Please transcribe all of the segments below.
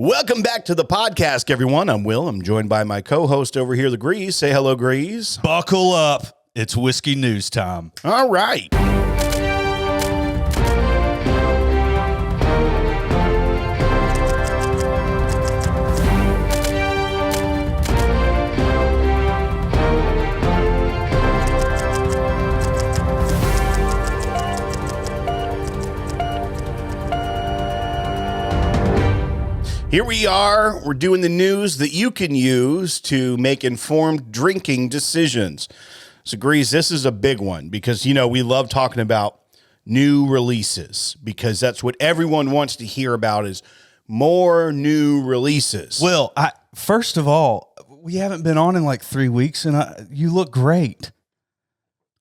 Welcome back to the podcast, everyone. I'm Will. I'm joined by my co-host over here, the Grease. Say hello, Grease. Buckle up. It's whiskey news time. All right. Here we are. We're doing the news that you can use to make informed drinking decisions. So, Grease, this is a big one because, you know, we love talking about new releases because that's what everyone wants to hear about is more new releases. Will, first of all, we haven't been on in like 3 weeks, and you look great.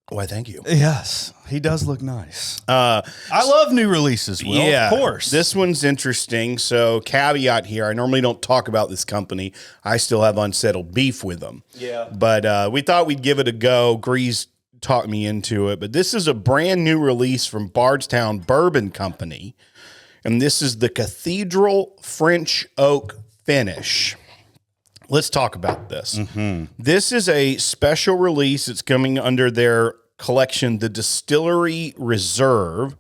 Why, thank you. Yes, he does look nice. I love new releases, Will, yeah, of course. This one's interesting. So, caveat here, I normally don't talk about this company. I still have unsettled beef with them. Yeah. But we thought we'd give it a go. Grease talked me into it. But this is a brand new release from Bardstown Bourbon Company. And this is the Cathedral French Oak Finish. Let's talk about this. Mm-hmm. This is a special release. It's coming under their collection, the Distillery Reserve.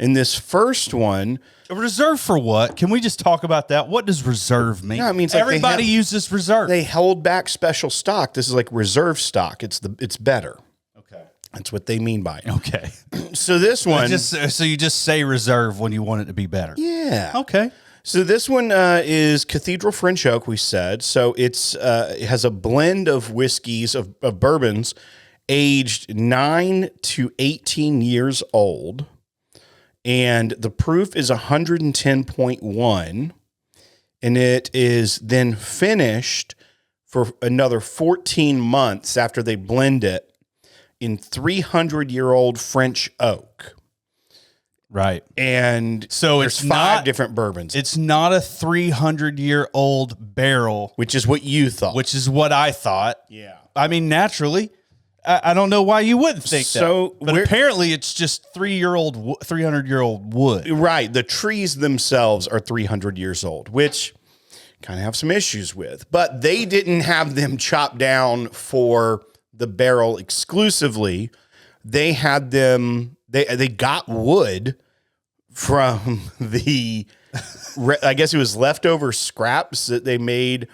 In this first one, A reserve for what? Can we just talk about that? What does reserve mean? No, it means like everybody uses reserve. They hold back special stock. This is like reserve stock. It's better. Okay. That's what they mean by it. Okay. So this one, So you just say reserve when you want it to be better. yeah. Okay. So this one is Cathedral French Oak, we said. So it has a blend of whiskeys, of bourbons, aged 9 to 18 years old. And the proof is 110.1. And it is then finished for another 14 months after they blend it in 300-year-old French oak. Right. And so there's it's five not different bourbons. It's not a 300-year-old barrel, Which is what you thought. which is what I thought. Yeah. I mean, naturally, I don't know why you wouldn't think So that. But apparently it's just 300-year-old wood. Right. The trees themselves are 300 years old, which kind of have some issues with. But they didn't have them chopped down for the barrel exclusively. They had them, they got wood from the, I guess it was leftover scraps that they made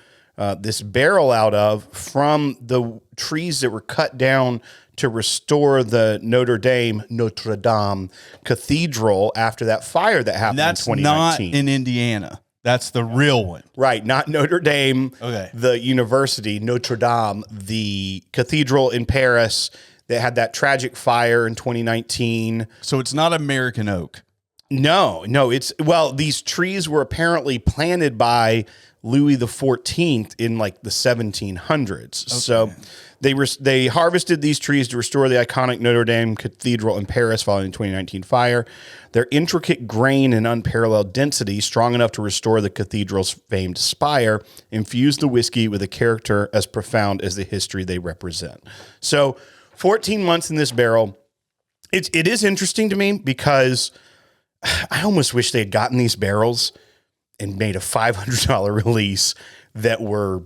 this barrel out of from the trees that were cut down to restore the Notre Dame Cathedral after that fire that happened That's in not 2019. in Indiana. That's the real one. Right, not Notre Dame, Okay. the university, Notre Dame, the cathedral in Paris that had that tragic fire in 2019. So it's not American oak. No, these trees were apparently planted by Louis XIV in like the 1700s. Okay. So they harvested these trees to restore the iconic Notre Dame Cathedral in Paris following the 2019 fire. Their intricate grain and unparalleled density, strong enough to restore the cathedral's famed spire, infused the whiskey with a character as profound as the history they represent. So 14 months in this barrel. It is interesting to me because I almost wish they had gotten these barrels and made a $500 release that were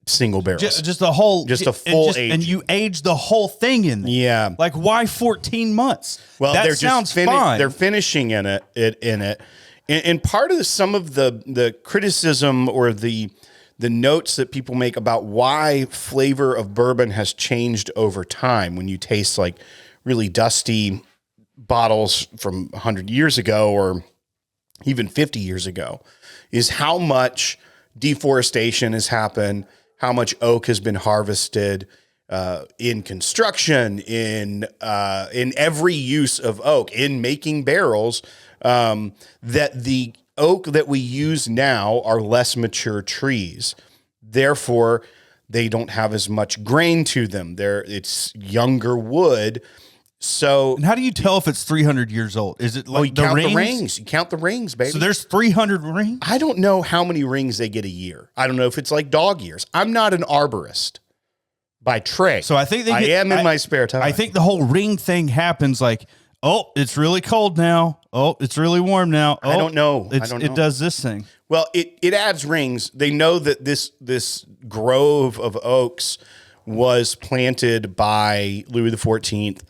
single barrels. Just a whole, just a full age. And you age the whole thing in there. Yeah. Like, why 14 months? Well, that they're sounds just fine. They're finishing in it. And part of some of the criticism or the notes that people make about why flavor of bourbon has changed over time when you taste like really dusty bottles from 100 years ago or even 50 years ago is how much deforestation has happened, how much oak has been harvested in construction, in every use of oak, in making barrels, that the oak that we use now are less mature trees. Therefore, they don't have as much grain to them. It's younger wood. So, and how do you tell if it's 300 years old? Is it like you count the rings? You count the rings, baby. So there's 300 rings? I don't know how many rings they get a year. I don't know if it's like dog years. I'm not an arborist by trade. So I think I am in my spare time. I think the whole ring thing happens like Oh, it's really cold now. Oh, it's really warm now. Oh, I don't know. It does this thing. Well, it adds rings. They know that this grove of oaks was planted by Louis XIV.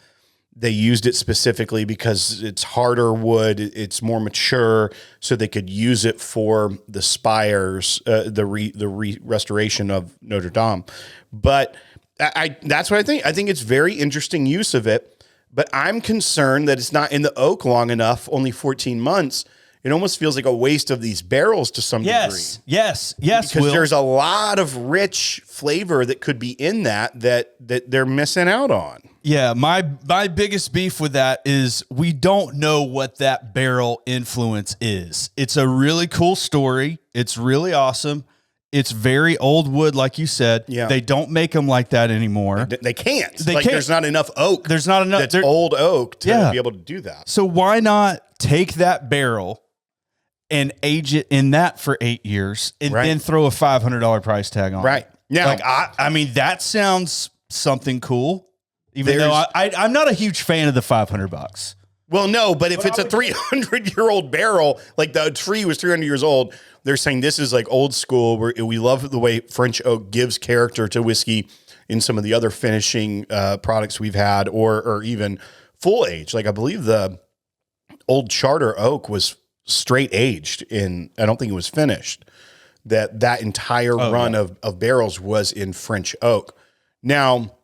They used it specifically because it's harder wood, it's more mature, so they could use it for the spires, the restoration of Notre Dame. But that's what I think. I think it's very interesting use of it. But I'm concerned that it's not in the oak long enough, only 14 months. It almost feels like a waste of these barrels to some degree. Yes. Because there's a lot of rich flavor that could be in that they're missing out on. Yeah, my biggest beef with that is we don't know what that barrel influence is. It's a really cool story. It's really awesome. It's very old wood, like you said. Yeah. They don't make them like that anymore. They can't. They can't. There's not enough oak. There's not enough. That's old oak to be able to do that. So why not take that barrel and age it in that for 8 years and then throw a $500 price tag on it? Now, like, I mean, that sounds something cool, even though I'm not a huge fan of the $500. Well, no, but if it's a 300-year-old barrel, like the tree was 300 years old, they're saying this is like old school. We love the way French oak gives character to whiskey in some of the other finishing products we've had, or even full age. Like I believe the old Charter oak was straight aged I don't think it was finished. That entire run of barrels was in French oak. Now,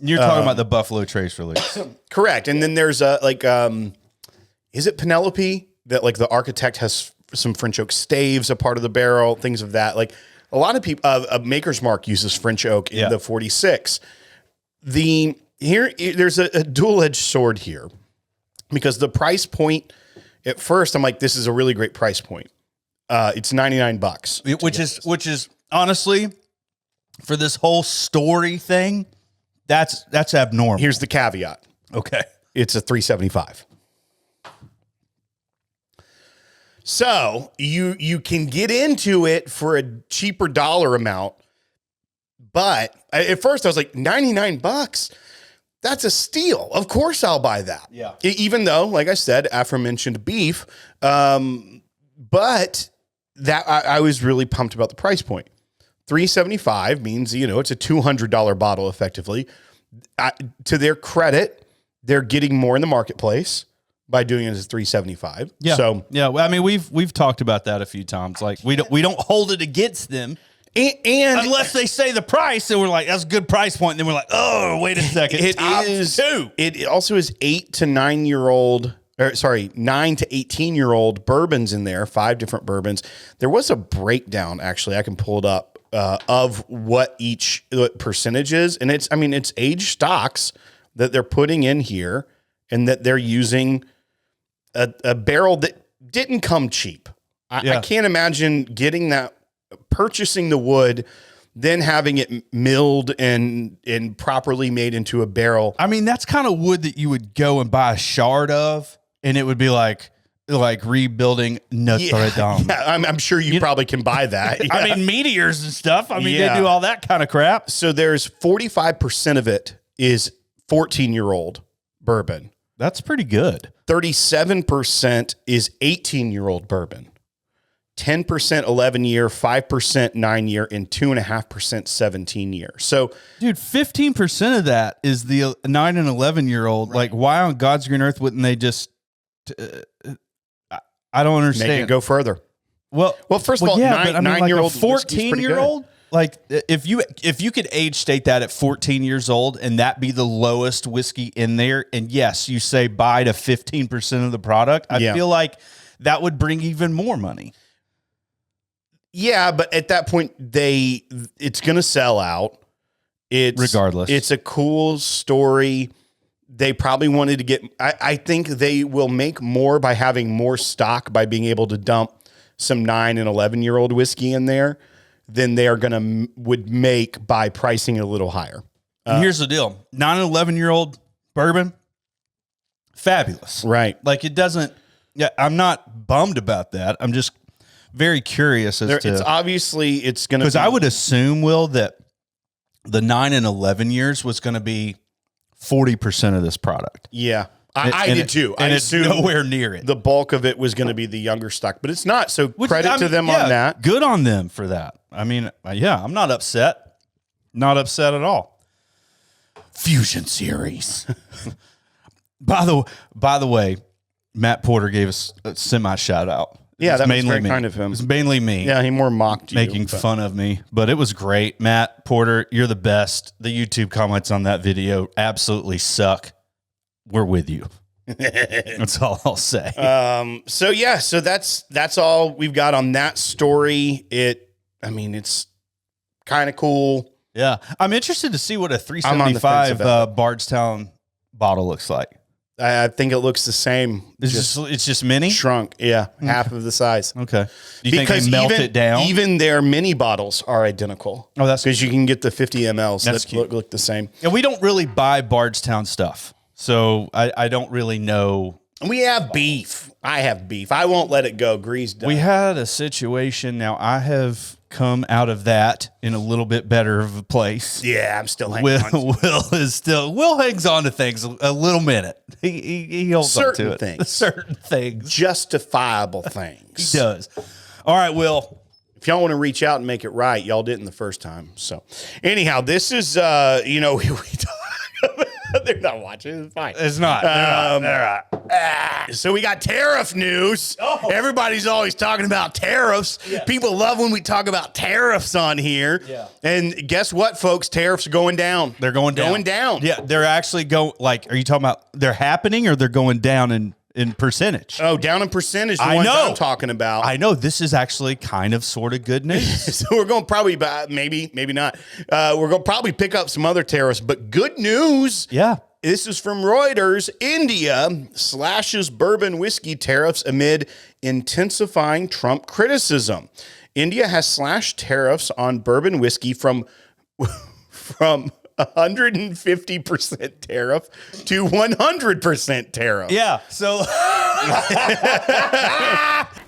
you're talking about the Buffalo Trace release. Correct. And then there's is it Penelope that like the architect has some French oak staves, a part of the barrel, things of that. Like a lot of people, Maker's Mark uses French oak in the 46. There's a dual-edged sword here because the price point at first, I'm like, this is a really great price point. It's $99, which is honestly for this whole story thing, that's abnormal. Here's the caveat. Okay. It's a $375. So you can get into it for a cheaper dollar amount, but at first I was like, $99. That's a steal. Of course I'll buy that. Yeah. Even though, like I said, aforementioned beef, but that I was really pumped about the price point. $375 means, it's a $200 bottle effectively. To their credit, they're getting more in the marketplace by doing it as $375. Yeah. So yeah, I mean we've talked about that a few times. Like we don't hold it against them. And unless they say the price, and we're like, that's a good price point, and then we're like, oh, wait a second. It also is 9 to 18-year-old bourbons in there, 5 different bourbons. There was a breakdown, actually, I can pull it up, of what each percentage is. And it's aged stocks that they're putting in here, and that they're using a barrel that didn't come cheap. I can't imagine purchasing the wood, then having it milled and properly made into a barrel. I mean, that's kind of wood that you would go and buy a shard of, and it would be like rebuilding Notre Dame. Yeah, I'm sure you probably can buy that. Yeah. I mean, meteors and stuff. I mean, they do all that kind of crap. So there's 45% of it is 14-year-old bourbon. That's pretty good. 37% is 18-year-old bourbon. 10% 11-year, 5% 9-year, and 2.5% 17-year. So, dude, 15% of that is the 9 and 11-year-old. Right. Like, why on God's green earth wouldn't they just? I don't understand. Make it go further. Well, first of all, 9-year-old, 14-year-old. Like, if you could age state that at 14 years old and that be the lowest whiskey in there, and yes, you say buy to 15% of the product, I feel like that would bring even more money. Yeah, but at that point, it's going to sell out. Regardless. It's a cool story. They probably wanted to get, I think they will make more by having more stock, by being able to dump some 9 and 11-year-old whiskey in there than they would make by pricing it a little higher. Here's the deal. 9 and 11-year-old bourbon, fabulous. Right. Like it doesn't, I'm not bummed about that. I'm just very curious as to. It's obviously it's going to, because I would assume, Will, that the 9 and 11 years was going to be 40% of this product. Yeah. I did too. And I it's assumed nowhere near it. the bulk of it was going to be the younger stock, but it's not. So credit to them on that. Good on them for that. I mean, yeah, I'm not upset. Not upset at all. Fusion Series. By the way, Matt Porter gave us a semi shout out. Yeah, that was very kind of him. It's mainly me. Yeah, he more mocked you. Making fun of me, but it was great. Matt Porter, you're the best. The YouTube comments on that video absolutely suck. We're with you. That's all I'll say. So that's all we've got on that story. It's kind of cool. Yeah, I'm interested to see what a 375 Bardstown bottle looks like. I think it looks the same. It's just mini? Shrunk. Yeah, half of the size. Okay. Do you think they melt it down? Even their mini bottles are identical. Oh, that's because you can get the 50 mLs that's that look the same. Yeah, we don't really buy Bardstown stuff, so I don't really know. We have beef. I have beef. I won't let it go. Grease done. We had a situation. Now I have come out of that in a little bit better of a place. Yeah, I'm still hanging on. Will hangs on to things a little minute. He holds on to it. Certain things. Justifiable things. He does. All right, Will. If y'all want to reach out and make it right, y'all didn't the first time. So anyhow, this is, we talk about, they're not watching. It's fine. It's not. They're not. So we got tariff news. Oh. Everybody's always talking about tariffs. Yeah. People love when we talk about tariffs on here. Yeah. And guess what, folks? Tariffs are going down. They're going down. Going down. Yeah, they're actually going, are you talking about they're happening or they're going down in percentage? Oh, down in percentage. The ones I'm talking about. I know. This is actually kind of sort of good news. So we're going to probably, maybe not. We're going to probably pick up some other tariffs, but good news. Yeah. This is from Reuters. India slashes bourbon whiskey tariffs amid intensifying Trump criticism. India has slashed tariffs on bourbon whiskey from 150% tariff to 100% tariff. Yeah. So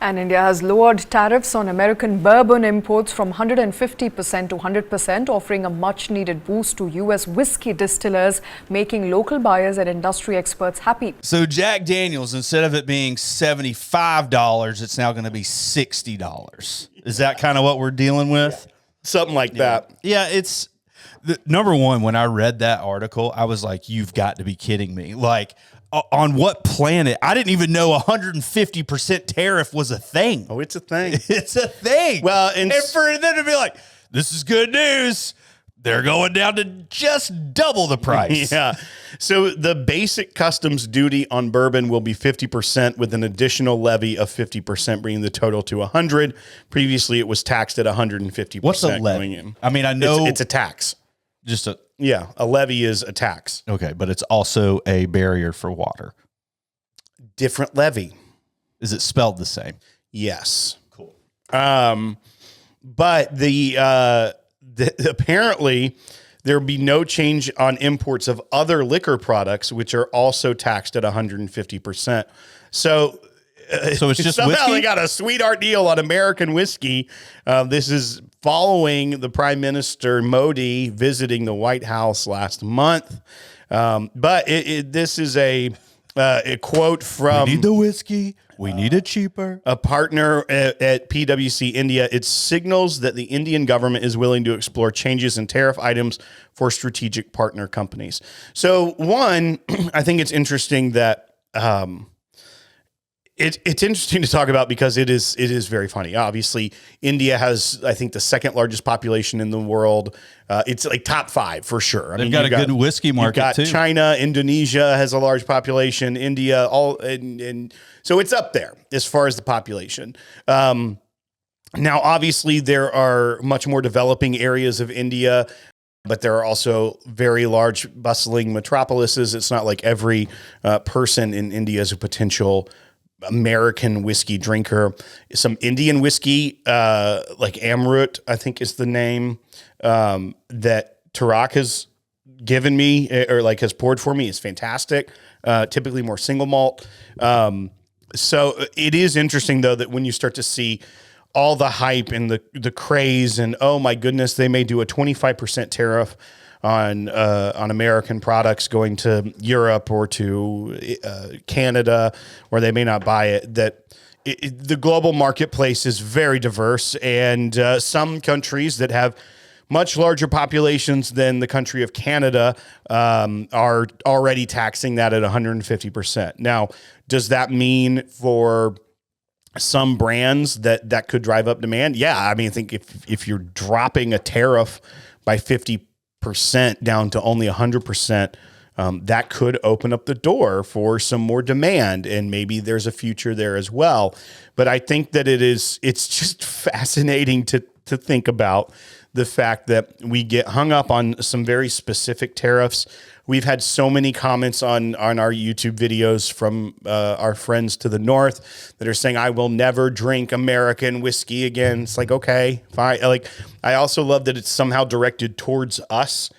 and India has lowered tariffs on American bourbon imports from 150% to 100%, offering a much-needed boost to U.S. whiskey distillers, making local buyers and industry experts happy. So Jack Daniels, instead of it being $75, it's now going to be $60. Is that kind of what we're dealing with? Yeah. Something like that. Yeah, it's... Number one, when I read that article, I was like, you've got to be kidding me. Like, on what planet? I didn't even know 150% tariff was a thing. Oh, it's a thing. It's a thing. Well, and for them to be like, this is good news. They're going down to just double the price. Yeah. So the basic customs duty on bourbon will be 50% with an additional levy of 50%, bringing the total to 100. Previously, it was taxed at 150%. What's a levy? I mean, I know it's a tax. A levy is a tax. Okay, but it's also a barrier for water. Different levy. Is it spelled the same? Yes. Cool. But apparently there will be no change on imports of other liquor products, which are also taxed at 150%. So it's just somehow whiskey? They got a sweetheart deal on American whiskey. This is following the Prime Minister Modi visiting the White House last month. But this is a quote from... We need the whiskey. We need it cheaper. A partner at PwC India. It signals that the Indian government is willing to explore changes in tariff items for strategic partner companies. So one, I think it's interesting that... It's interesting to talk about because it is very funny. Obviously, India has, I think, the second largest population in the world. It's like top 5 for sure. They've got a good whiskey market too. China, Indonesia has a large population. India, and so it's up there as far as the population. Now, obviously, there are much more developing areas of India, but there are also very large, bustling metropolises. It's not like every person in India is a potential American whiskey drinker. Some Indian whiskey, like Amrut, I think is the name, that Tarak has given me or like has poured for me is fantastic. Typically more single malt. So it is interesting though, that when you start to see all the hype and the craze and, oh my goodness, they may do a 25% tariff on American products going to Europe or to Canada, where they may not buy it. The global marketplace is very diverse, and some countries that have much larger populations than the country of Canada are already taxing that at 150%. Now, does that mean for some brands that could drive up demand? Yeah, I mean, I think if you're dropping a tariff by 50% down to only 100%, that could open up the door for some more demand, and maybe there's a future there as well. But I think that it's just fascinating to think about the fact that we get hung up on some very specific tariffs. We've had so many comments on our YouTube videos from our friends to the north that are saying, I will never drink American whiskey again. It's like, okay, fine. Like, I also love that it's somehow directed towards us,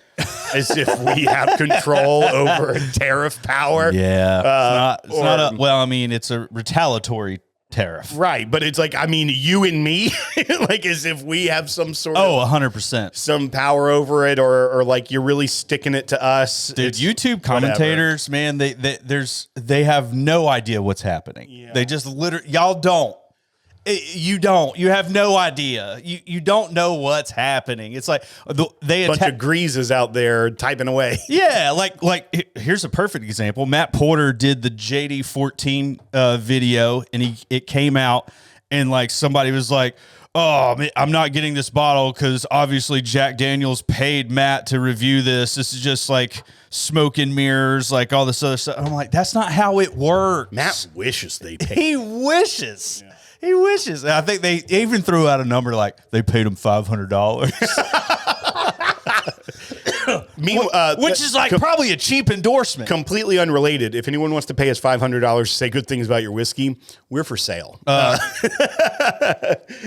as if we have control over tariff power. Yeah. Well, I mean, it's a retaliatory tariff. Right. But it's like, I mean, you and me, like as if we have some sort of 100%. some power over it, or like you're really sticking it to us. Dude, YouTube commentators, man, they have no idea what's happening. Yeah. They just literally, y'all don't. You have no idea. You don't know what's happening. It's like they bunch of greases out there typing away. Yeah, like here's a perfect example. Matt Porter did the JD14 video, and it came out, and like somebody was like, "Oh, I'm not getting this bottle because obviously Jack Daniels paid Matt to review this. This is just like smoke and mirrors, like all this other stuff." I'm like, that's not how it works. Matt wishes they paid. He wishes. Yeah. He wishes. I think they even threw out a number like they paid him $500. Which is like probably a cheap endorsement. Completely unrelated. If anyone wants to pay us $500 to say good things about your whiskey, we're for sale.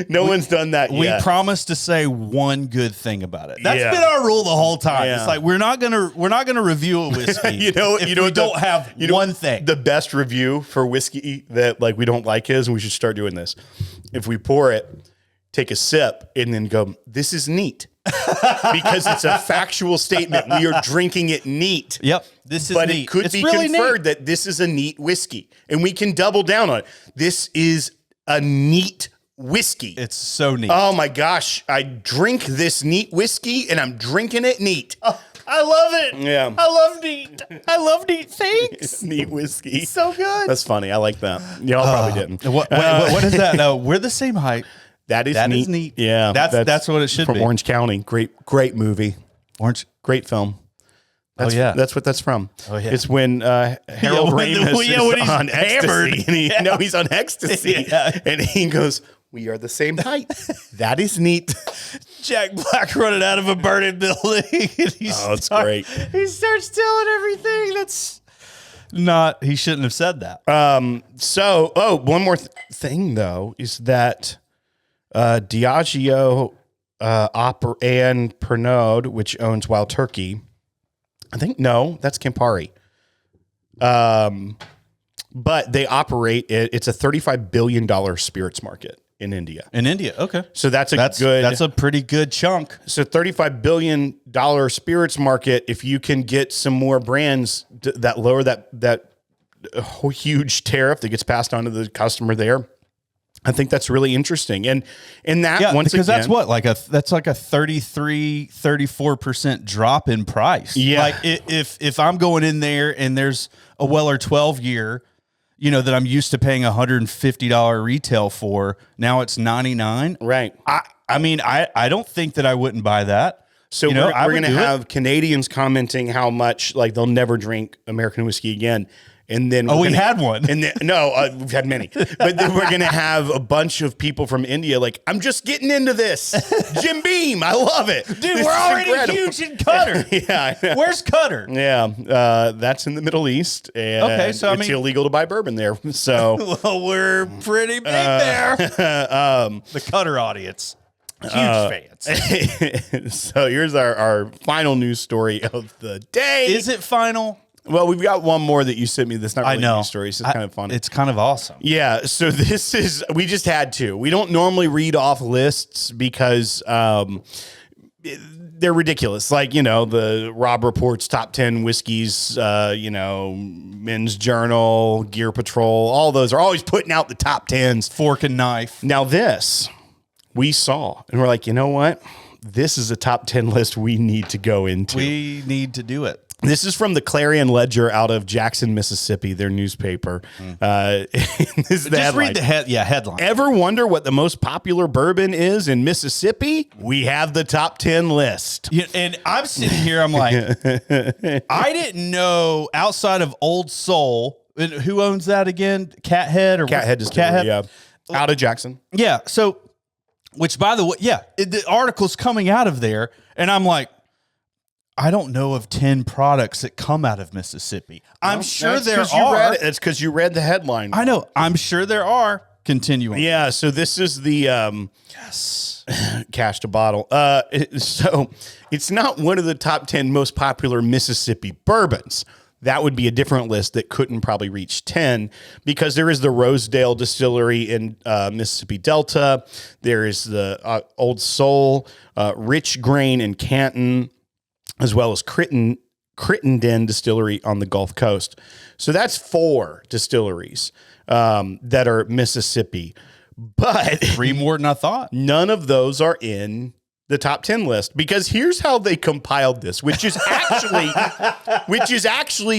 No one's done that yet. We promised to say one good thing about it. That's been our rule the whole time. Yeah. It's like we're not gonna review a whiskey. you don't have one thing. The best review for whiskey that like we don't like is, and we should start doing this. If we pour it, take a sip, and then go, "This is neat." Because it's a factual statement. We are drinking it neat. Yep. This is but neat. It could be really conferred that this is a neat whiskey. And we can double down on it. This is a neat whiskey. It's so neat. Oh my gosh. I drink this neat whiskey and I'm drinking it neat. Oh, I love it. Yeah. I love neat. I love neat things. Neat whiskey. So good. That's funny. I like that. Y'all probably didn't. What is that? No, we're the same height. That is neat. Yeah, that's what it should be. From Orange County. Great movie. Great film. That's, that's what that's from. Oh yeah, it's when Harold Ramis is on ecstasy. And he's on ecstasy, and he goes, "We are the same height." That is neat. Jack Black running out of a burning building. It's great. He starts telling everything. That's not. He shouldn't have said that. One more thing though is that. Diageo and Pernod, which owns Wild Turkey, I think that's Campari. But they operate it's a $35 billion spirits market in India. Okay. So that's a pretty good chunk. So $35 billion spirits market. If you can get some more brands that lower that huge tariff that gets passed on to the customer there. I think that's really interesting. And that once because again, that's what that's like a 34% drop in price. Yeah. Like if I'm going in there and there's a Weller 12 year, that I'm used to paying $150 retail for, now it's $99. Right. I mean, I don't think that I wouldn't buy that. So we're going to have Canadians commenting how much like they'll never drink American whiskey again. And then we had one. And then, we've had many. But then we're going to have a bunch of people from India like, I'm just getting into this. Jim Beam, I love it. Dude, we're already huge in Qatar. Yeah. Where's Qatar? Yeah. That's in the Middle East. And it's illegal to buy bourbon there. So well, we're pretty big there. The Qatar audience. Huge fans. So here's our final news story of the day. Is it final? Well, we've got one more that you sent me that's not really a news story. It's just kind of fun. It's kind of awesome. Yeah. So we just had to. We don't normally read off lists because they're ridiculous. Like, the Rob Report's top 10 whiskeys, Men's Journal, Gear Patrol, all those are always putting out the top 10s. Fork and knife. Now this we saw, and we're like, you know what? This is a top 10 list we need to go into. We need to do it. This is from the Clarion Ledger out of Jackson, Mississippi, their newspaper. This is the Just headline. read the headline. Ever wonder what the most popular bourbon is in Mississippi? We have the top 10 list. Yeah, and I'm sitting here, I'm like, I didn't know outside of Old Soul, and who owns that again? Cathead or Cathead Distillery, yeah. Out of Jackson. Yeah. So, which by the way, the article's coming out of there, and I'm like, I don't know of 10 products that come out of Mississippi. I'm sure there are. That's because you read the headline. I know. I'm sure there are. Continuing. Yeah, so this is the cash to bottle. So it's not one of the top 10 most popular Mississippi bourbons. That would be a different list that couldn't probably reach 10 because there is the Rosedale Distillery in Mississippi Delta. There is the Old Soul, Rich Grain in Canton, as well as Crittenden Distillery on the Gulf Coast. So that's 4 distilleries that are Mississippi. But 3 more than I thought. None of those are in the top 10 list because here's how they compiled this, which is actually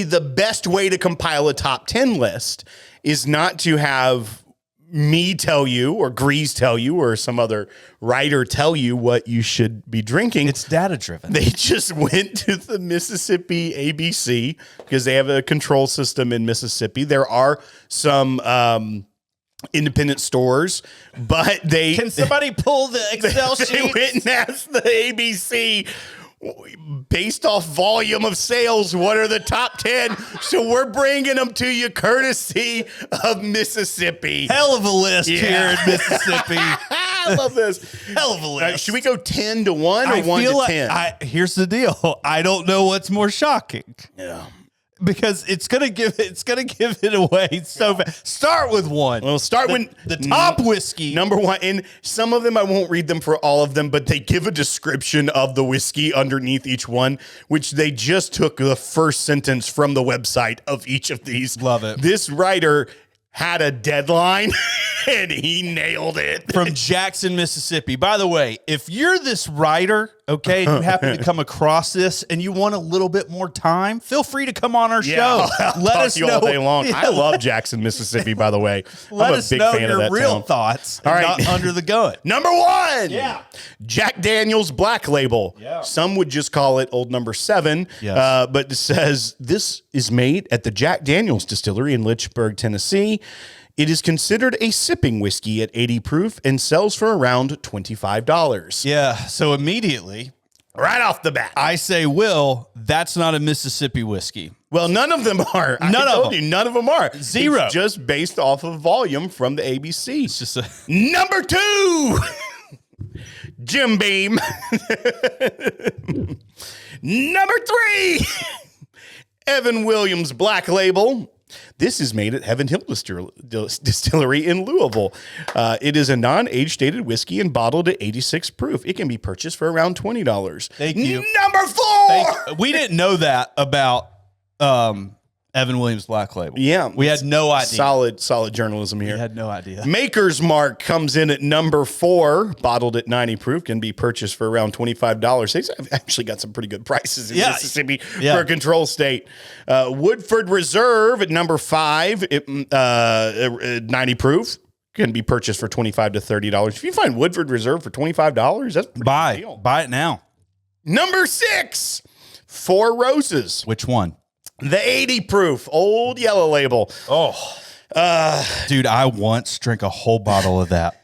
the best way to compile a top 10 list is not to have me tell you or Grease tell you or some other writer tell you what you should be drinking. It's data driven. They just went to the Mississippi ABC because they have a control system in Mississippi. There are some independent stores, but Can somebody pull the Excel sheet? They went and asked the ABC, based off volume of sales, what are the top 10? So we're bringing them to you courtesy of Mississippi. Hell of a list here in Mississippi. I love this. Hell of a list. Should we go 10 to 1 or 1 to 10? Here's the deal. I don't know what's more shocking. Yeah. Because it's gonna give it away so fast. Start with 1. Well, start with the top whiskey. Number 1, and some of them I won't read them for all of them, but they give a description of the whiskey underneath each one, which they just took the first sentence from the website of each of these. Love it. This writer had a deadline and he nailed it. From Jackson, Mississippi. By the way, if you're this writer, okay, and you happen to come across this and you want a little bit more time, feel free to come on our show. I'll Let talk us to you know all day long. Yeah, I love Jackson, Mississippi, by the way. Let I'm a us big know fan of your that real town. thoughts. All right. Not under the gun. Number 1. Yeah. Jack Daniel's Black Label. Yeah. Some would just call it Old Number 7. Yes. But it says this is made at the Jack Daniel's Distillery in Lynchburg, Tennessee. It is considered a sipping whiskey at 80 proof and sells for around $25. Yeah. So immediately, Right off the bat. I say, Will, that's not a Mississippi whiskey. Well, none of them are. None of them. None of them are. Zero. It's just based off of volume from the ABC. It's just a Number 2, Jim Beam. Number 3, Evan Williams Black Label. This is made at Heaven Hill Distillery in Louisville. It is a non-age dated whiskey and bottled at 86 proof. It can be purchased for around $20. Thank you. Number 4. We didn't know that about Evan Williams Black Label. Yeah. We had no idea. Solid journalism here. We had no idea. Maker's Mark comes in at number 4, bottled at 90 proof, can be purchased for around $25. They've actually got some pretty good prices in Mississippi for a control state. Woodford Reserve at number 5, 90 proof, can be purchased for $25 to $30. If you find Woodford Reserve for $25, that's a pretty good deal. Buy it now. Number 6, Four Roses. Which one? The 80 proof, Old Yellow Label. Oh, dude, I once drank a whole bottle of that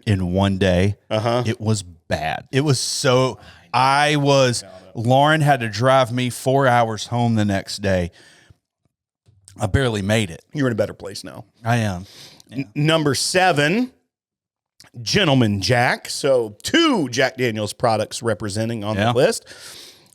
in one day. It was bad. It was so. Lauren had to drive me 4 hours home the next day. I barely made it. You're in a better place now. I am. Yeah. Number 7, Gentleman Jack. So 2 Jack Daniel's products representing on the list.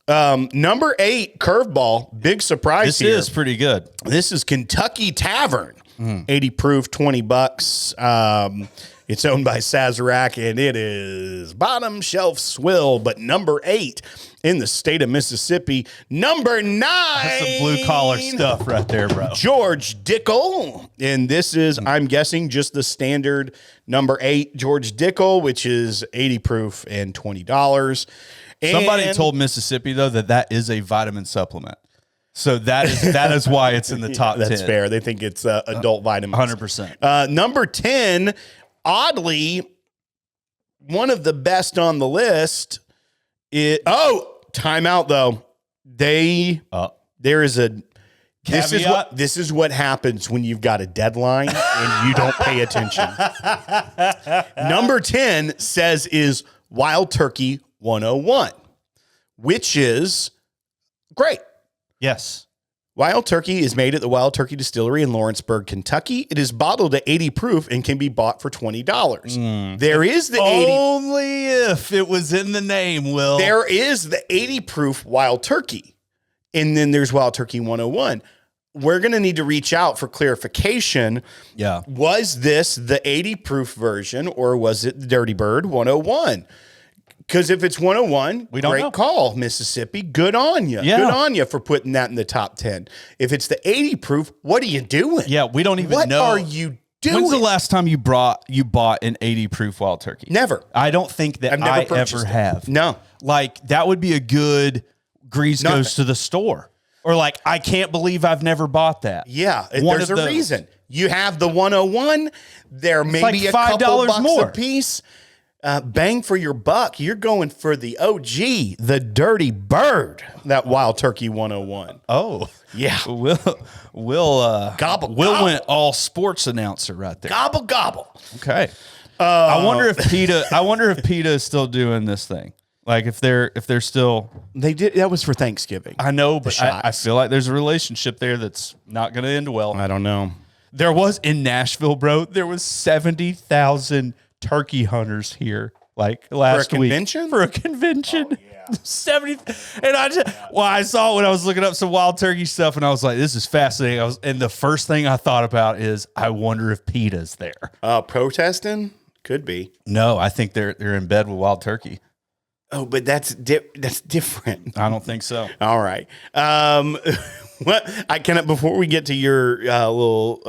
Number 8, Curveball. Big surprise here. This is pretty good. This is Kentucky Tavern. 80 proof, $20. It's owned by Sazerac, and it is bottom shelf swill, but number 8 in the state of Mississippi. Number 9. That's some blue collar stuff right there, bro. George Dickel. And this is, I'm guessing, just the standard number 8 George Dickel, which is 80 proof and $20. Somebody told Mississippi, though, that is a vitamin supplement. So that is why it's in the top 10. That's fair. They think it's adult vitamins. 100%. Number 10, oddly, one of the best on the list is, time out though. There is a caveat. This is what happens when you've got a deadline and you don't pay attention. Number 10 says is Wild Turkey 101, which is great. Yes. Wild Turkey is made at the Wild Turkey Distillery in Lawrenceburg, Kentucky. It is bottled at 80 proof and can be bought for $20. There is the 80. Only if it was in the name, Will. There is the 80 proof Wild Turkey. And then there's Wild Turkey 101. We're going to need to reach out for clarification. Yeah. Was this the 80 proof version or was it the Dirty Bird 101? Because if it's 101, we don't great know. Call, Mississippi. Good on you. Yeah. Good on you for putting that in the top 10. If it's the 80 proof, what are you doing? Yeah, we don't even know. What are you doing? When's the last time you bought an 80 proof Wild Turkey? Never. I don't think that I've never I purchased ever it. have. No. Like, that would be a good Grease goes to the store. Or like, I can't believe I've never bought that. Yeah, One there's of a those. reason. You have the 101. There may like be a $5 couple bucks more a piece. Bang for your buck. You're going for the OG, the Dirty Bird, that Wild Turkey 101. Oh, Yeah. Will Gobble, Will gobble. went all sports announcer right there. Gobble, gobble. Okay. I wonder if PETA is still doing this thing. Like if they're still. They did. That was for Thanksgiving. I know, but I shots. feel like there's a relationship there that's not going to end well. I don't know. There was in Nashville, bro. There was 70,000 turkey hunters here, like last week convention? for a convention. 70, and I saw it when I was looking up some wild turkey stuff, and I was like, "This is fascinating." And the first thing I thought about is, I wonder if PETA's there. Protesting could be. No, I think they're in bed with wild turkey. Oh, but that's different. I don't think so. All right. What I can before we get to your little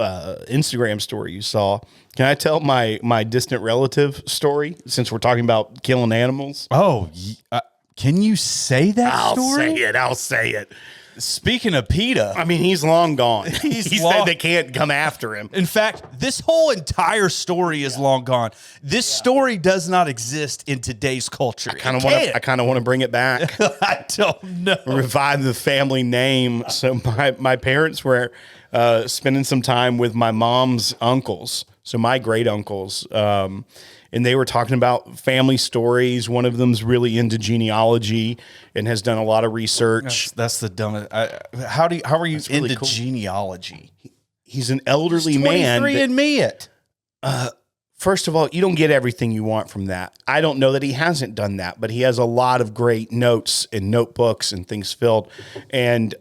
Instagram story you saw, can I tell my distant relative story since we're talking about killing animals? Oh, can you say that story? I'll say it. Speaking of PETA, I mean, he's long gone. He long- said they can't come after him. in fact, this whole entire story is long gone. This story does not exist in today's culture. I kind of want to bring it back. I don't know. Revive the family name. So my parents were spending some time with my mom's uncles, so my great uncles, and they were talking about family stories. One of them's really into genealogy and has done a lot of research. That's the dumbest. How are you really into cool. genealogy? He's an elderly man. 23 and me it. First of all, you don't get everything you want from that. I don't know that he hasn't done that, but he has a lot of great notes and notebooks and things filled. And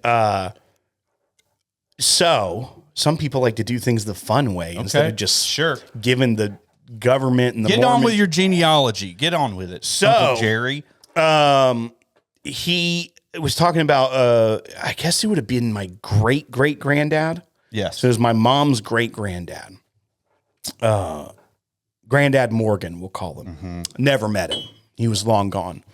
so some people like to do things the fun way instead of just giving the government and the Get Mormon. on with your genealogy. Get on with it. So- Uncle Jerry. He was talking about, I guess it would have been my great granddad. Yes. So it was my mom's great granddad. Granddad Morgan, we'll call him. Never met him. He was long gone.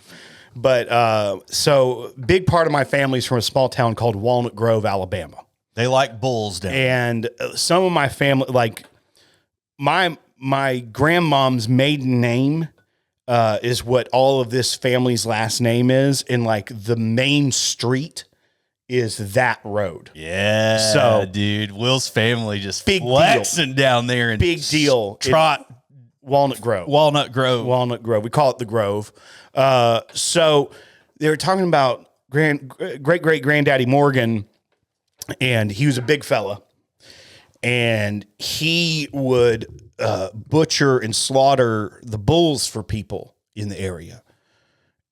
But so big part of my family's from a small town called Walnut Grove, Alabama. They like bulls down there. And some of my family, like my grandmom's maiden name is what all of this family's last name is. And like the main street is that road. Yeah. So, dude, Will's family just big flexing down there and Big deal. Trot Walnut Grove. Walnut Grove. Walnut Grove. We call it the Grove. So they were talking about great granddaddy Morgan, and he was a big fella, and he would butcher and slaughter the bulls for people in the area.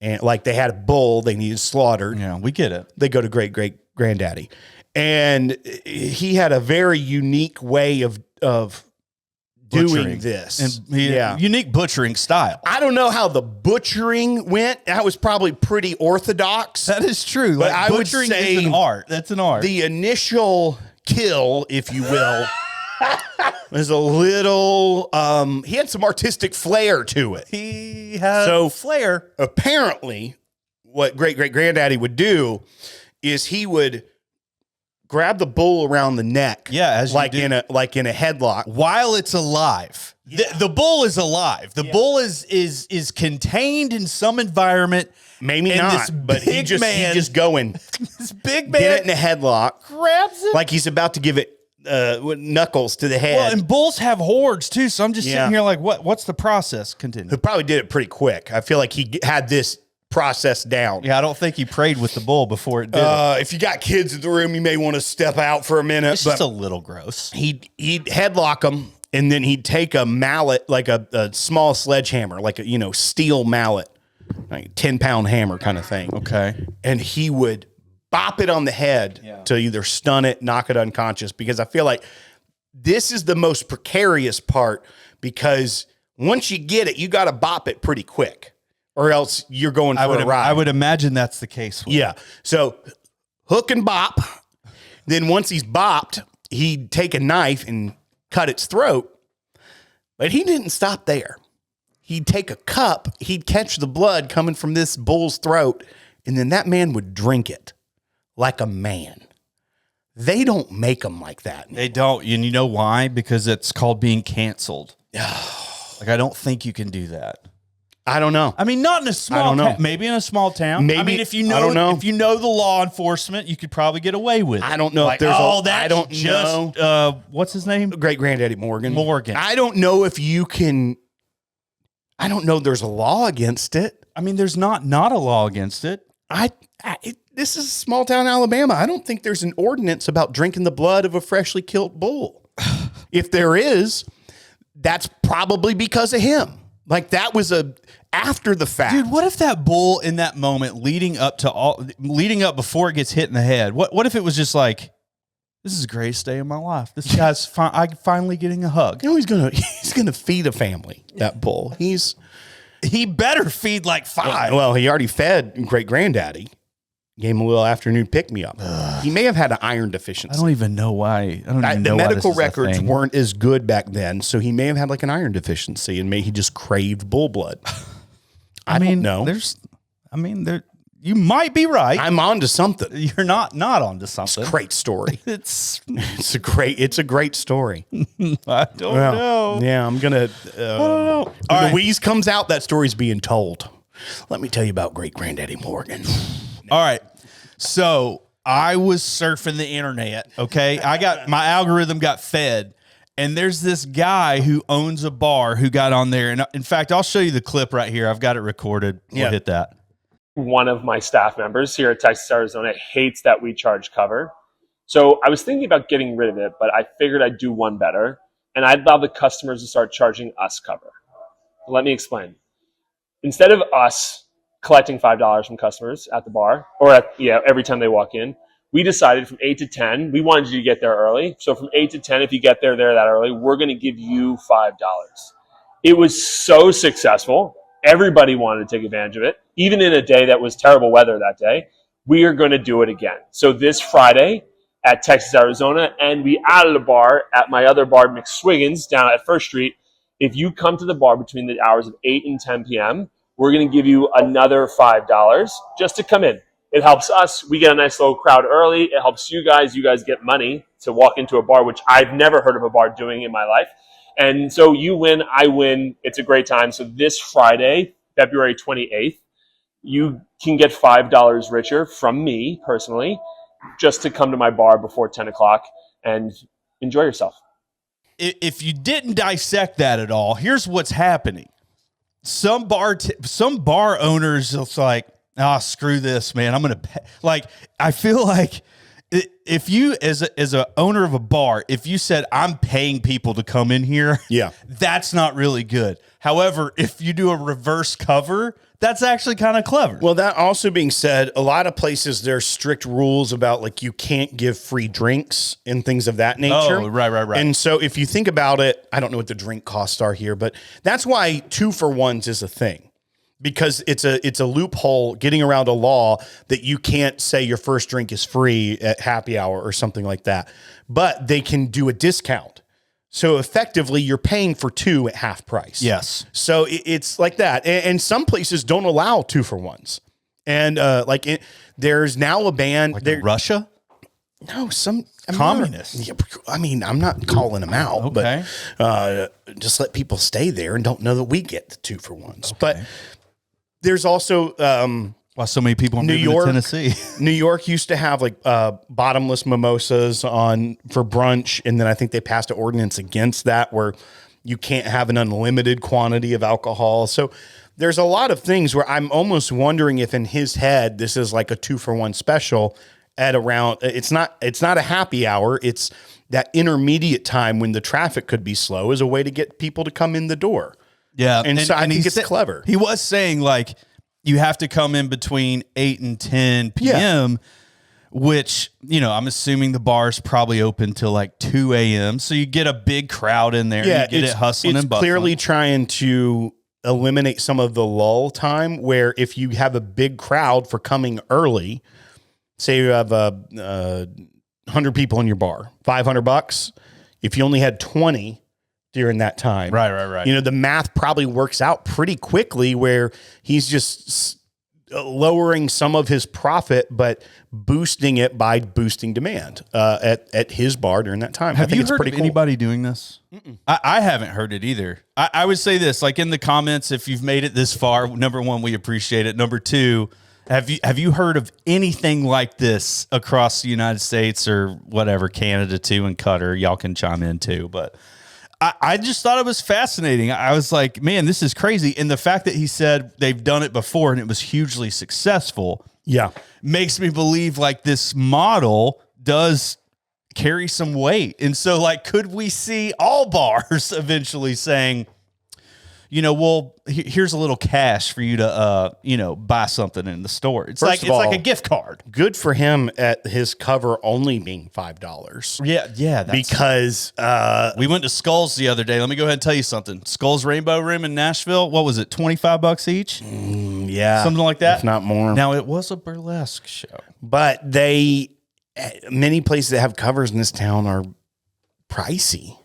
And like they had a bull they needed slaughtered. Yeah, we get it. They go to great granddaddy, and he had a very unique way of butchering. this. And unique butchering style. I don't know how the butchering went. That was probably pretty orthodox. That is true. But I would butchering say is an art. That's an art. The initial kill, if you will, was a little, he had some artistic flair to it. He had flair. Apparently, what great-great-granddaddy would do is he would grab the bull around the neck. Yeah, as like in a headlock. While it's alive. Yeah. The bull is alive. The bull is contained in some environment. Maybe not, but he just going. This big man get it in a headlock. Grabs it. Like he's about to give it knuckles to the head. Well, and bulls have hordes too, so I'm just sitting here like, what's the process? Continue. He probably did it pretty quick. I feel like he had this process down. Yeah, I don't think he prayed with the bull before it did it. If you got kids in the room, you may want to step out for a minute. It's just a little gross. He'd headlock him, and then he'd take a mallet, like a small sledgehammer, like a steel mallet, like a 10-pound hammer kind of thing. Okay. And he would bop it on the head to either stun it, knock it unconscious, because I feel like this is the most precarious part, because once you get it, you got to bop it pretty quick. Or else you're going for a ride. I would imagine that's the case. Yeah. So hook and bop. Then once he's bopped, he'd take a knife and cut its throat. But he didn't stop there. He'd take a cup. He'd catch the blood coming from this bull's throat. And then that man would drink it like a man. They don't make them like that. They don't. And you know why? Because it's called being canceled. Like, I don't think you can do that. I don't know. I mean, not in a small town. Maybe in a small town. Maybe, I mean, if you know the law enforcement, you could probably get away with it. I don't know if there's I don't know. What's his name? Great-granddaddy Morgan. I don't know if you can. I don't know there's a law against it. I mean, there's not a law against it. This is small town Alabama. I don't think there's an ordinance about drinking the blood of a freshly killed bull. If there is, that's probably because of him. Like, that was after the fact. Dude, what if that bull in that moment leading up before it gets hit in the head? What if it was just like, this is the greatest day of my life. This guy's finally getting a hug. You know, he's gonna feed a family, that bull. He better feed like 5. Well, he already fed great-granddaddy. Gave him a little afternoon pick-me-up. He may have had an iron deficiency. I don't even know why. The medical records weren't as good back then, so he may have had like an iron deficiency, and he just craved bull blood. I don't know. You might be right. I'm onto something. You're not onto something. It's a great story. It's a great story. I don't know. Yeah, I'm gonna. I don't know. When the wheeze comes out, that story's being told. Let me tell you about great-granddaddy Morgan. All right. So I was surfing the internet. Okay. My algorithm got fed, and there's this guy who owns a bar who got on there. And in fact, I'll show you the clip right here. I've got it recorded. We'll hit that. One of my staff members here at Texas, Arizona hates that we charge cover. So I was thinking about getting rid of it, but I figured I'd do one better, and I'd allow the customers to start charging us cover. Let me explain. Instead of us collecting $5 from customers at the bar, or every time they walk in, we decided from 8 to 10, we wanted you to get there early. So from 8 to 10, if you get there that early, we're going to give you $5. It was so successful. Everybody wanted to take advantage of it. Even in a day that was terrible weather that day, we are going to do it again. So this Friday at Texas, Arizona, and we added a bar at my other bar, McSwiggins, down at First Street. If you come to the bar between the hours of 8 and 10 p.m., we're going to give you another $5 just to come in. It helps us. We get a nice little crowd early. It helps you guys. You guys get money to walk into a bar, which I've never heard of a bar doing in my life. And so you win, I win. It's a great time. So this Friday, February 28th, you can get $5 richer from me personally, just to come to my bar before 10 o'clock and enjoy yourself. If you didn't dissect that at all, here's what's happening. Some bar owners, it's like, screw this, man. I'm going to pay. Like, I feel like if you, as a owner of a bar, if you said, I'm paying people to come in here, that's not really good. However, if you do a reverse cover, That's actually kind of clever. Well, that also being said, a lot of places there's strict rules about like you can't give free drinks and things of that nature. Oh, right. And so if you think about it, I don't know what the drink costs are here, but that's why 2-for-1s is a thing. Because it's a loophole getting around a law that you can't say your first drink is free at happy hour or something like that. But they can do a discount. So effectively, you're paying for 2 at half price. Yes. So it's like that. And some places don't allow 2-for-1s. And there's now a ban. Like in Russia? No, Communists. I'm not calling them out, Okay. but just let people stay there and don't know that we get the 2-for-1s. Okay. But there's also why so many people in New York, Tennessee. New York used to have like bottomless mimosas for brunch, and then I think they passed an ordinance against that where you can't have an unlimited quantity of alcohol. So there's a lot of things where I'm almost wondering if in his head this is like a 2-for-1 special at around. It's not a happy hour. It's that intermediate time when the traffic could be slow is a way to get people to come in the door. Yeah. And so I think it's clever. He was saying like you have to come in between 8 and 10 p.m., which, I'm assuming the bar's probably open till like 2 a.m. So you get a big crowd in there. Yeah, and you get it hustling and bustling. Clearly trying to eliminate some of the lull time where if you have a big crowd for coming early, say you have 100 people in your bar, $500. If you only had 20 during that time. Right. The math probably works out pretty quickly where he's just lowering some of his profit, but boosting it by boosting demand at his bar during that time. Have you heard pretty of anybody doing this? I haven't heard it either. I would say this, like in the comments, if you've made it this far, number one, we appreciate it. Number two, have you heard of anything like this across the United States or whatever, Canada too, and Qatar? Y'all can chime in too, but I just thought it was fascinating. I was like, man, this is crazy. And the fact that he said they've done it before and it was hugely successful makes me believe like this model does carry some weight. And so like, could we see all bars eventually saying, well, here's a little cash for you to, buy something in the store. It's like a gift card. Good for him at his cover only being $5. Yeah. Because we went to Skulls the other day. Let me go ahead and tell you something. Skulls Rainbow Room in Nashville. What was it? $25 each? Something like that. If not more. Now it was a burlesque show, but many places that have covers in this town are pricey.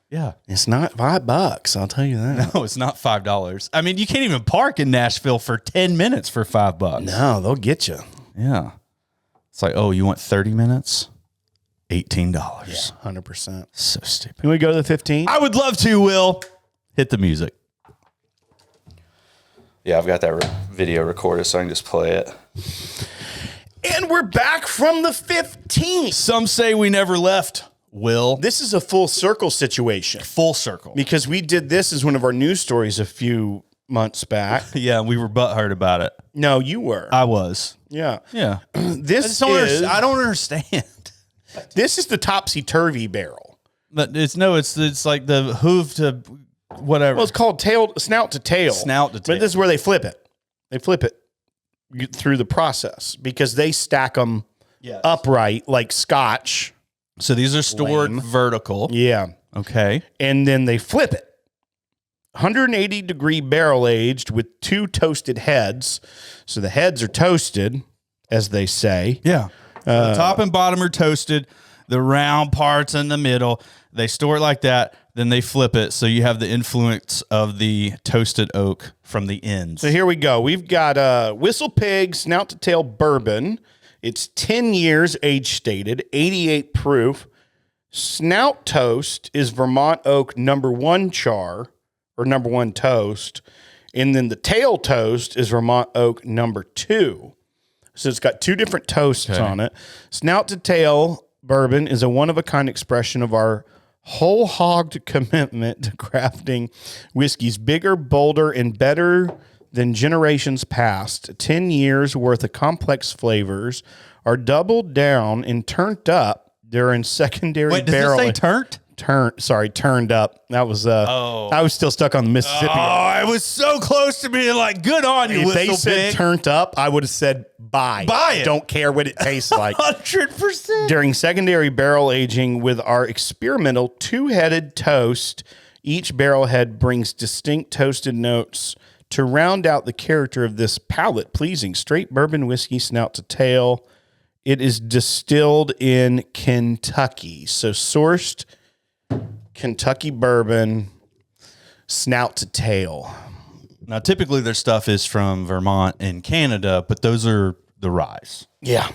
Yeah. It's not $5. I'll tell you that. No, it's not $5. I mean, you can't even park in Nashville for 10 minutes for $5. No, they'll get you. Yeah. It's like, oh, you want 30 minutes? $18. Yeah, 100%. So stupid. Can we go to the 15? I would love to, Will. Hit the music. Yeah, I've got that video recorded, so I can just play it. And we're back from the 15th. Some say we never left. Will. This is a full circle situation. Full circle. Because we did this as one of our news stories a few months back. Yeah, we were butthurt about it. No, you were. I was. Yeah. Yeah. I don't understand. This is the topsy-turvy barrel. But it's like the hoof to whatever. Well, it's called Snout-to-Tail. Snout-to-Tail. But this is where they flip it. They flip it through the process because they stack them upright like scotch. So these are stored vertical. Yeah. Okay. And then they flip it. 180-degree barrel aged with 2 toasted heads. So the heads are toasted, as they say. Yeah. The top and bottom are toasted. The round parts in the middle, they store it like that. Then they flip it. So you have the influence of the toasted oak from the ends. So here we go. We've got WhistlePig Snout-to-Tail Bourbon. It's 10 years age stated, 88 proof. Snout toast is Vermont oak #1 char or #1 toast. And then the tail toast is Vermont oak #2. So it's got 2 different toasts on it. Snout-to-Tail Bourbon is a one-of-a-kind expression of our whole-hogged commitment to crafting whiskeys bigger, bolder, and better than generations past. 10 years worth of complex flavors are doubled down and turned up during secondary barrel. Does it say turned up. That was I was still stuck on the Mississippi. Oh, I was so close to being like, good on you, If they said WhistlePig. turned up, I would have said buy. Buy it. Don't care what it tastes like. 100%. During secondary barrel aging with our experimental two-headed toast, each barrel head brings distinct toasted notes to round out the character of this palate-pleasing straight bourbon whiskey Snout-to-Tail. It is distilled in Kentucky. So sourced Kentucky bourbon, Snout-to-Tail. Now, typically their stuff is from Vermont and Canada, but those are the ryes. Yeah.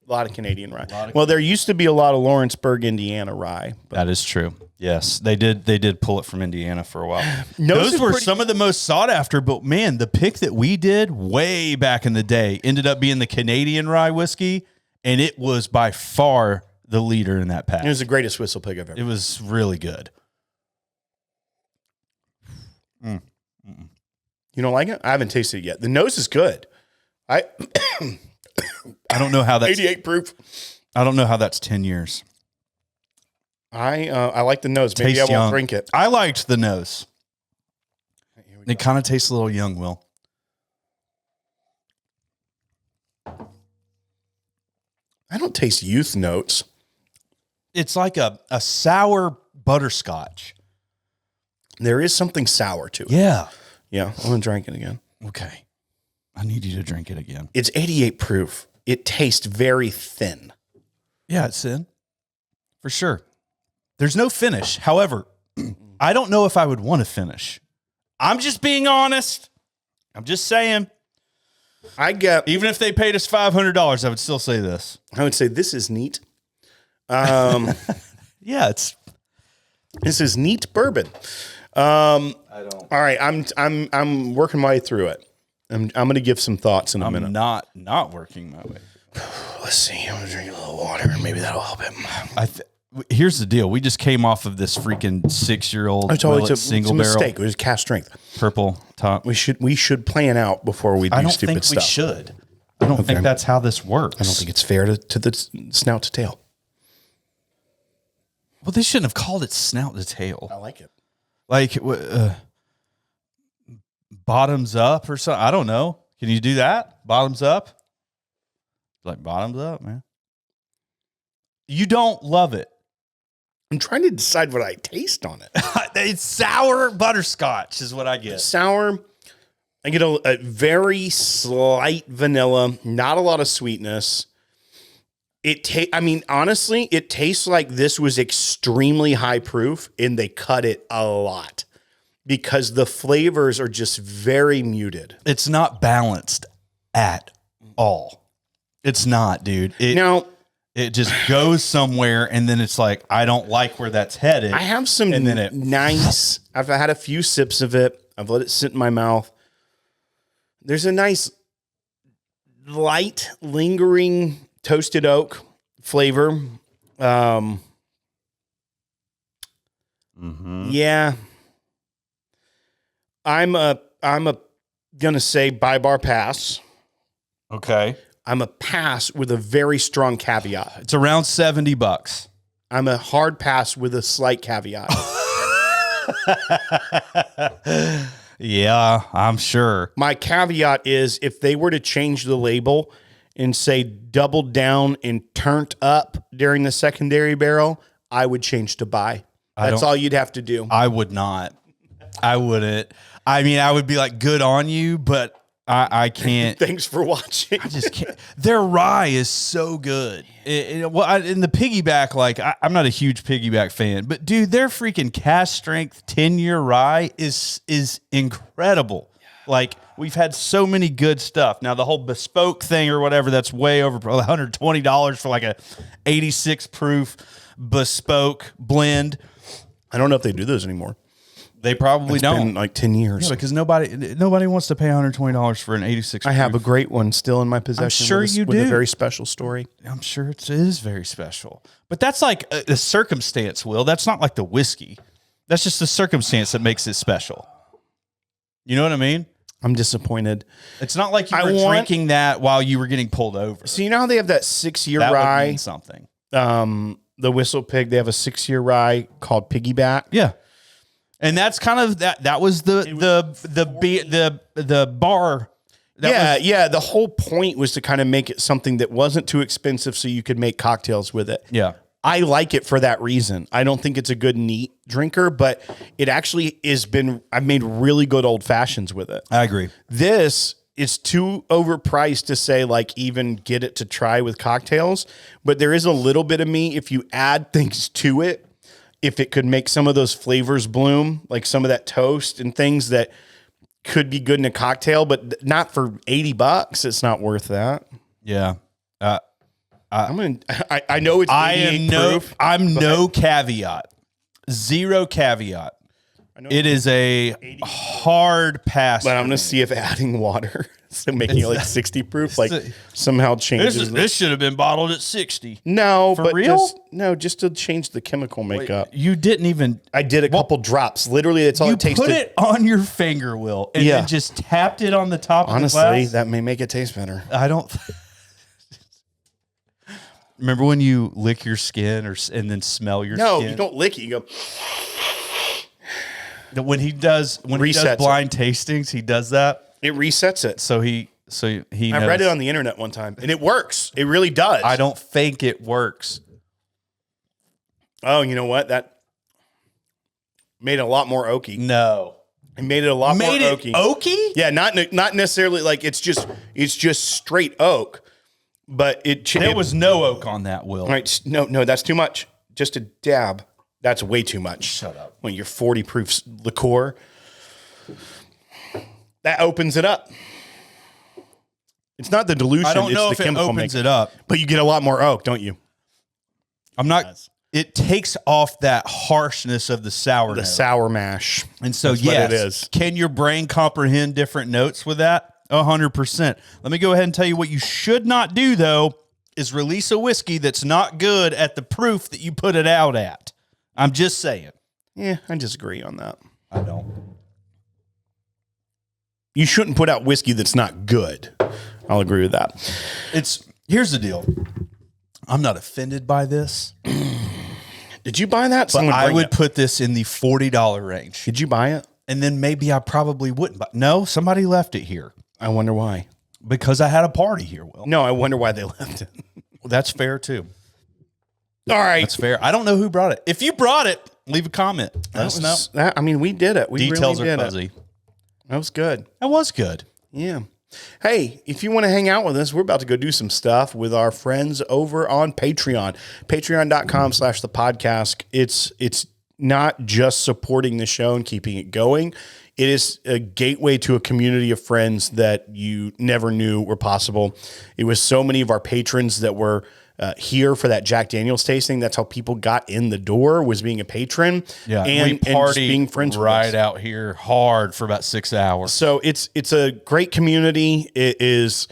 A lot of Canadian rye. Well, there used to be a lot of Lawrenceburg, Indiana rye. But That is true. Yes, they did pull it from Indiana for a while. Nose Those is were pretty- some of the most sought after, but man, the pick that we did way back in the day ended up being the Canadian rye whiskey, and it was by far the leader in that pack. it was the greatest WhistlePig I've ever. It was really good. You don't like it? I haven't tasted it yet. The nose is good. I don't know how that's 88 proof. I don't know how that's 10 years. I like the nose. Maybe Tastes I won't young. drink it. I liked the nose. It kind of tastes a little young, Will. I don't taste youth notes. It's like a sour butterscotch. There is something sour to it. Yeah. Yeah, I'm going to drink it again. Okay. I need you to drink it again. It's 88 proof. It tastes very thin. Yeah, it's in. For sure. There's no finish. However, I don't know if I would want to finish. I'm just being honest. I'm just saying. Even if they paid us $500, I would still say this. I would say this is neat. Yeah, This is neat bourbon. I don't. All right, I'm working my way through it. I'm going to give some thoughts in a minute. I'm not working my way. Let's see. I'm going to drink a little water, and maybe that'll help him. Here's the deal. We just came off of this freaking 6-year-old It's always a single barrel mistake. It was cast strength. purple top. We should plan out before we do I don't stupid think stuff. we should. I don't think that's how this works. I don't think it's fair to the Snout-to-Tail. Well, they shouldn't have called it Snout-to-Tail. I like it. Like bottoms up or something. I don't know. Can you do that? Bottoms up? Like bottoms up, man. You don't love it. I'm trying to decide what I taste on it. It's sour butterscotch is what I get. Sour. I get a very slight vanilla, not a lot of sweetness. Honestly, it tastes like this was extremely high proof and they cut it a lot because the flavors are just very muted. It's not balanced at all. It's not, dude. It just goes somewhere, and then it's like, I don't like where that's headed. I have some nice, I've had a few sips of it. I've let it sit in my mouth. There's a nice, light, lingering toasted oak flavor. Yeah. I'm gonna say buy bar pass. Okay. I'm a pass with a very strong caveat. It's around $70. I'm a hard pass with a slight caveat. Yeah, I'm sure. My caveat is if they were to change the label and say doubled down and turned up during the secondary barrel, I would change to buy. That's all you'd have to do. I would not. I wouldn't. I mean, I would be like, good on you, but I can't. Thanks for watching. I just can't. Their rye is so good. In the piggyback, like I'm not a huge piggyback fan, but dude, their freaking cast strength 10-year rye is incredible. Like we've had so many good stuff. Now the whole bespoke thing or whatever, that's way over $120 for like a 86 proof bespoke blend. I don't know if they do those anymore. They probably It's don't. been like 10 years. Yeah, because nobody wants to pay $120 for an 86. I have a great one still in my possession. sure with you with a do. very special story. I'm sure it is very special. But that's like a circumstance, Will. That's not like the whiskey. That's just the circumstance that makes it special. You know what I mean? I'm disappointed. It's not like you were drinking that while you were getting pulled over. So you know how they have that 6-year That would rye mean something. the WhistlePig. They have a 6-year rye called Piggyback. Yeah. And that's kind of that was the bar. Yeah. The whole point was to kind of make it something that wasn't too expensive so you could make cocktails with it. Yeah. I like it for that reason. I don't think it's a good neat drinker, but it actually I've made really good old fashions with it. I agree. This is too overpriced to say like even get it to try with cocktails, but there is a little bit of me if you add things to it, if it could make some of those flavors bloom, like some of that toast and things that could be good in a cocktail, but not for $80. It's not worth that. Yeah. I know it's 88 proof. I'm no caveat. Zero caveat. It is a hard pass. But I'm going to see if adding water, so making it like 60 proof, like somehow changes. This should have been bottled at 60. No, For but real? just to change the chemical makeup. You didn't even. I did a couple drops. Literally, that's all You it takes. put it on your finger, Will, and then just tapped it on the top of the glass. Honestly, that may make it taste better. I don't. Remember when you lick your skin and then smell your skin? No, you don't lick it. You go. When he does blind tastings, he does that. It resets it. So he I read it on the internet one time, and it works. It really does. I don't think it works. Oh, you know what? That made it a lot more oaky. No, it made it a lot more oaky. Oaky? Yeah, not necessarily like it's just straight oak, but there was no oak on that, Will. All right, no, that's too much. Just a dab. That's way too much. Shut up. When you're 40 proof liqueur, that opens it up. It's not the dilution. I don't know it's if the it chemical opens makeup. it up. But you get a lot more oak, don't you? I'm not. It takes off that harshness of the sour. The sour mash. And so, That's yes, what it is. Can your brain comprehend different notes with that? 100%. Let me go ahead and tell you what you should not do, though, is release a whiskey that's not good at the proof that you put it out at. I'm just saying. Yeah, I disagree on that. I don't. You shouldn't put out whiskey that's not good. I'll agree with that. Here's the deal. I'm not offended by this. Did you buy that? But I would put this in the $40 range. Did you buy it? And then maybe I probably wouldn't buy. No, somebody left it here. I wonder why. Because I had a party here, Will. No, I wonder why they left it. Well, that's fair too. All right. That's fair. I don't know who brought it. If you brought it, leave a comment. Let us know. I mean, we did it. We Details really are did fuzzy. it. That was good. That was good. Yeah. Hey, if you want to hang out with us, we're about to go do some stuff with our friends over on Patreon. Patreon.com/thepodcast. It's not just supporting the show and keeping it going. It is a gateway to a community of friends that you never knew were possible. It was so many of our patrons that were here for that Jack Daniel's tasting. That's how people got in the door, was being a patron. Yeah, and we just being friends with us. right out here hard for about 6 hours. So it's a great community. It is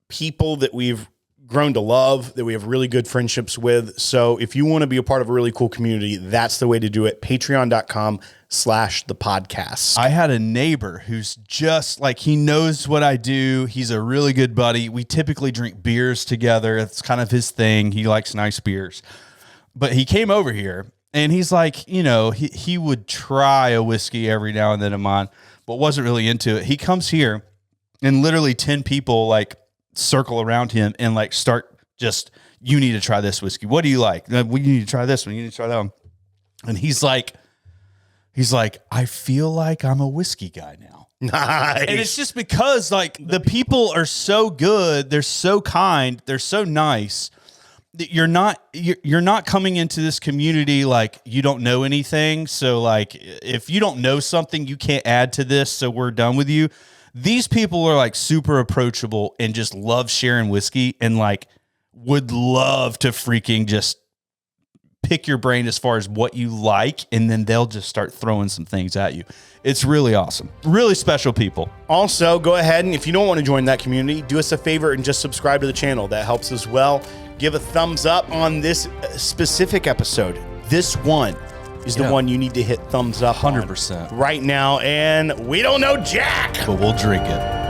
people that we've grown to love, that we have really good friendships with. So if you want to be a part of a really cool community, that's the way to do it. Patreon.com/thepodcast. I had a neighbor who's just like, he knows what I do. He's a really good buddy. We typically drink beers together. It's kind of his thing. He likes nice beers. But he came over here and he's like, you know, he would try a whiskey every now and then of mine, but wasn't really into it. He comes here and literally 10 people like circle around him and like start just, you need to try this whiskey. What do you like? We need to try this one. You need to try that one. And he's like, I feel like I'm a whiskey guy now. Nice. And it's just because like the people are so good. They're so kind. They're so nice that you're not coming into this community like you don't know anything. So like if you don't know something, you can't add to this. So we're done with you. These people are like super approachable and just love sharing whiskey and like would love to freaking just pick your brain as far as what you like. And then they'll just start throwing some things at you. It's really awesome. Really special people. Also, go ahead and if you don't want to join that community, do us a favor and just subscribe to the channel. That helps as well. Give a thumbs up on this specific episode. This one is the one you need to hit thumbs up 100% right now. And we don't know Jack, but we'll drink it.